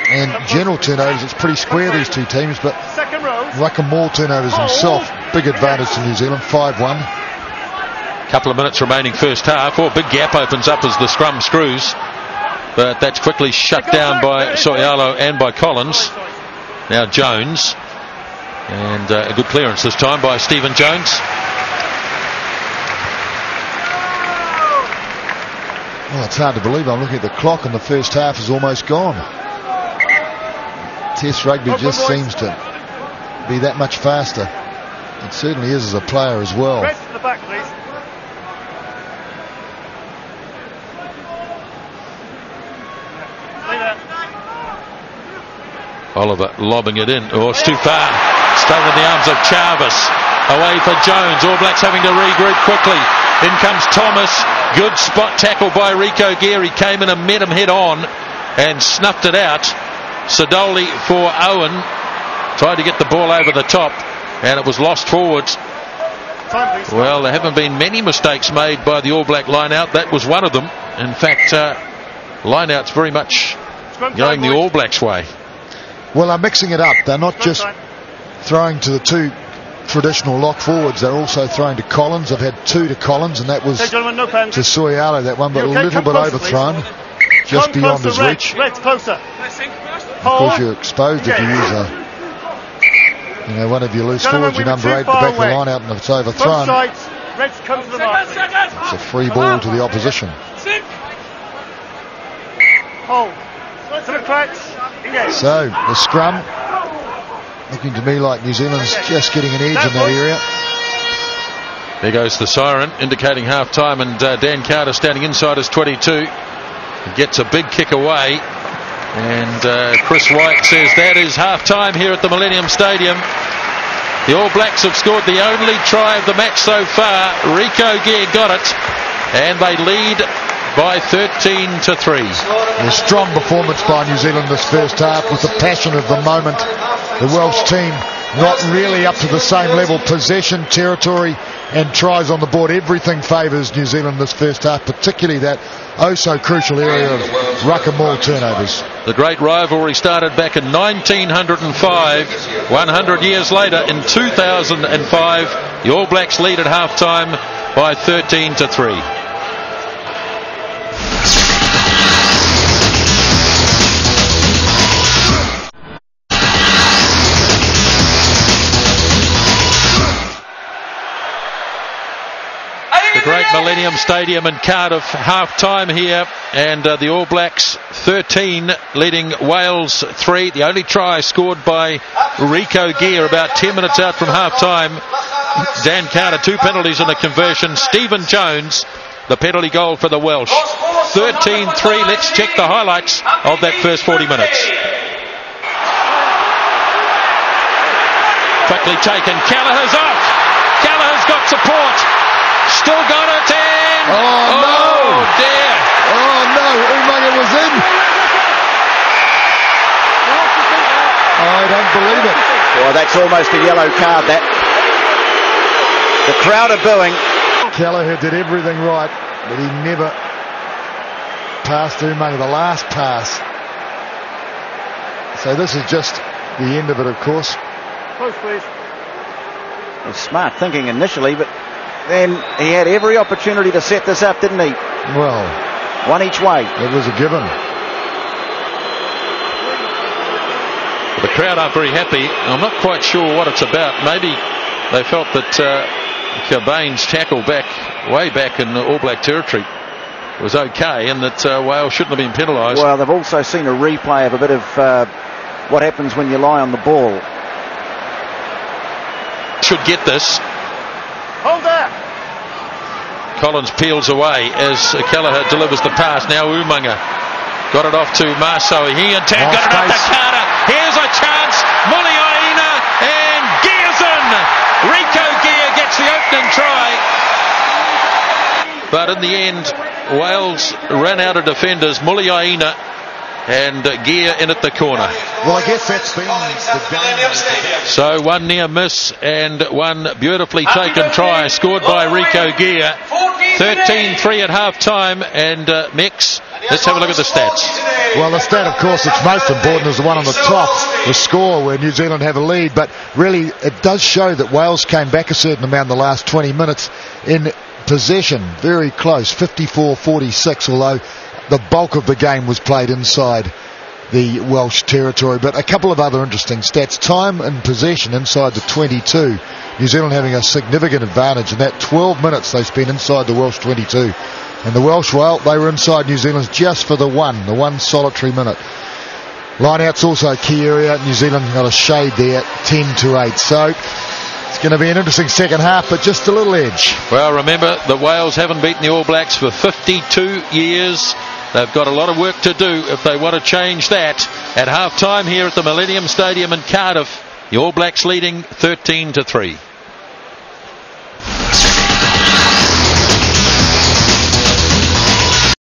and general turnovers, it's pretty square, these two teams, but ruck and maul turnovers himself, big advantage to New Zealand, 5-1. Couple of minutes remaining first half. Oh, big gap opens up as the scrum screws, but that's quickly shut down by Soialo and by Collins. Now Jones, and a good clearance this time by Stephen Jones. Well, it's hard to believe. I'm looking at the clock and the first half is almost gone. Test rugby just seems to be that much faster. It certainly is as a player as well. Oliver lobbing it in. Oh, it's too far. Stung in the arms of Jarvis. Away for Jones. All Blacks having to regroup quickly. In comes Thomas. Good spot tackle by Rico Gear. He came in and met him head on and snuffed it out. Sidoli for Owen. Tried to get the ball over the top and it was lost forwards. Well, there haven't been many mistakes made by the All Black line-out. That was one of them. In fact, line-out's very much going the All Blacks' way. Well, they're mixing it up. They're not just throwing to the two traditional lock forwards, they're also throwing to Collins. I've had two to Collins, and that was to Soialo, that one, but a little bit overthrown, just beyond his reach. Of course, you're exposed if you use one of your loose forwards, your number 8 at the back of the line out, and it's overthrown. It's a free ball to the opposition. So the scrum looking to me like New Zealand's just getting an edge in that area. There goes the siren indicating half time, and Dan Carter standing inside his 22 gets a big kick away, and Chris White says that is half time here at the Millennium Stadium. The All Blacks have scored the only try of the match so far. Rico Gear got it, and they lead by 13-3. A strong performance by New Zealand this first half with the passion of the moment. The Welsh team not really up to the same level. Possession, territory and tries on the board. Everything favours New Zealand this first half, particularly that oh so crucial area of ruck and maul turnovers. The great rivalry started back in 1905. 100 years later, in 2005, the All Blacks lead at half-time by 13-3. The great Millennium Stadium in Cardiff, half-time here, and the All Blacks 13 leading Wales 3. The only try scored by Rico Gear about 10 minutes out from half-time. Dan Carter, 2 penalties and a conversion. Stephen Jones, the penalty goal for the Welsh. 13-3. Let's check the highlights of that first 40 minutes. Quickly taken. Kelleher's off. Kelleher's got support. Still got it, and oh no, dear. Oh no, Umaga was in. I don't believe it. Well, that's almost a yellow card, that. The crowd are booing. Kelleher did everything right, but he never passed Umaga, the last pass. So this is just the end of it, of course. Close, please. Well, smart thinking initially, but then he had every opportunity to set this up, didn't he? Well, one each way. It was a given. The crowd aren't very happy. I'm not quite sure what it's about. Maybe they felt that Cobain's tackle way back in All Black territory was okay, and that Wales shouldn't have been penalised. Well, they've also seen a replay of a bit of what happens when you lie on the ball. Should get this. Hold there. Collins peels away as Kelleher delivers the pass. Now Umaga got it off to Marsoe. He and Tam got it off to Carter. Here's a chance. Muliaina and Gear's in. Rico Gear gets the opening try. But in the end, Wales ran out of defenders. Muliaina and Gear in at the corner. Well, I guess that's been the so one near miss and one beautifully taken try scored by Rico Gear. 13-3 at half-time, and Mix, let's have a look at the stats. Well, the stat, of course, that's most important is the one on the top, the score where New Zealand have a lead, but really it does show that Wales came back a certain amount in the last 20 minutes in possession, very close, 54-46, although the bulk of the game was played inside the Welsh territory. But a couple of other interesting stats. Time and possession inside the 22. New Zealand having a significant advantage in that 12 minutes they spent inside the Welsh 22. And the Welsh, well, they were inside New Zealand's just for the one solitary minute. Line-out's also a key area. New Zealand got a shade there, 10-8. So it's going to be an interesting second half, but just a little edge. Well, remember that Wales haven't beaten the All Blacks for 52 years. They've got a lot of work to do if they want to change that. At half-time here at the Millennium Stadium in Cardiff, the All Blacks leading 13-3.